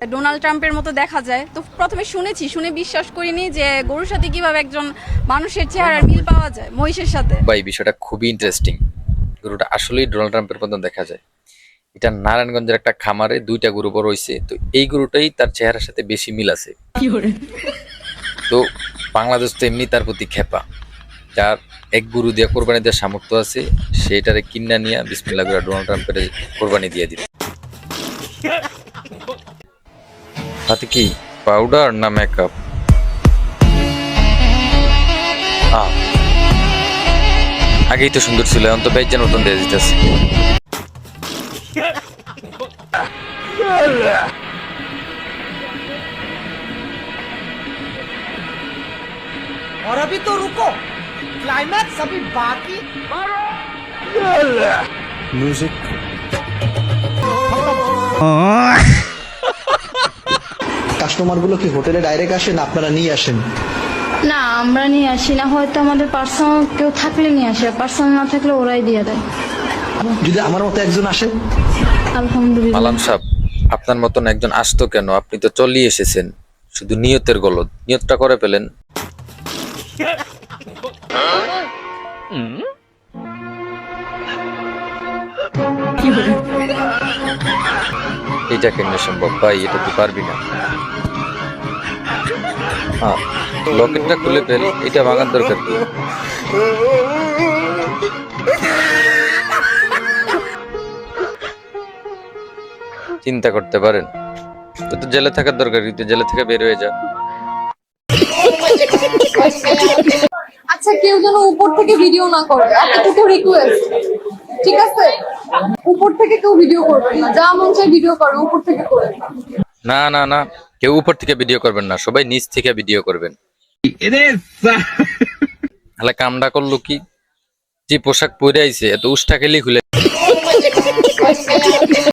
Donald ট্রাম্পের মতো দেখা যায়। তো প্রথমে শুনে বিশ্বাস করিনি যে গরুর সাথে কিভাবে একজন মানুষের চেহারার মিল পাওয়া যায় মহিষের সাথে। ভাই বিষয়টা খুবই ইন্টারেস্টিং। গরুটা আসলেই ডোনাল্ড ট্রাম্পের মতো দেখা যায়। এটা নারায়ণগঞ্জের একটা খামারে 2টা গরু বড় হয়েছে, তো এই গরুটাই তার চেহারার সাথে বেশি মিল আছে। তো বাংলাদেশ তো এমনি তার প্রতি খেপা, যার এক গরু দিয়ে কোরবানি দেওয়ার সামর্থ্য আছে সেটারে কিনা নিয়ে বিসমিল্লাহ করে ডোনাল্ড ট্রাম্পের কোরবানি দিয়ে দিল। তাতে কি পাউডার না মেকআপ? আগেই তো সুন্দর ছিল, এখন তো বেজ্জার মতন দিয়ে দিতেছে। और अभी तो रुको, क्लाइमैक्स अभी बाकी। म्यूजिक কাস্টমার গুলো কি হোটেলে ডাইরেক্ট আসেন, আপনারা নিয়ে আসেন? না, আমরা নিয়ে আসি না, হয়তো আমাদের পার্সোনাল কেউ থাকলে নিয়ে আসে, পার্সোনাল না থাকলে ওরাই দিয়ে দেয়। যদি আমার মতো একজন আসে? আলহামদুলিল্লাহ। মালাম সাহেব, আপনার মতন একজন আসতো কেন? আপনি তো চলিয়ে এসেছেন, শুধু নিয়তের গলদ। নিয়তটা করে পেলেন। এটা কেন সম্ভব ভাই? এটা তুই পারবি না। হ্যাঁ, লকেটটা খুলে ফেল, এটা ভাঙার দরকার কি? চিন্তা করতে পারেন, তো জেলে থাকার দরকার কি? জেলে থেকে বের হয়ে যা। আচ্ছা, কেউ যেন উপর থেকে ভিডিও না করে, এতটুকু রিকোয়েস্ট, ঠিক আছে? উপর থেকে কেউ ভিডিও করবে না, যা মন চায় ভিডিও করে, উপর থেকে করে না না না, কেউ উপর থেকে ভিডিও করবেন না, সবাই নিচ থেকে ভিডিও করবেন। তাহলে কামটা করলো কি? যে পোশাক পরে আইছে এত উষ্টা খেলেই খুলে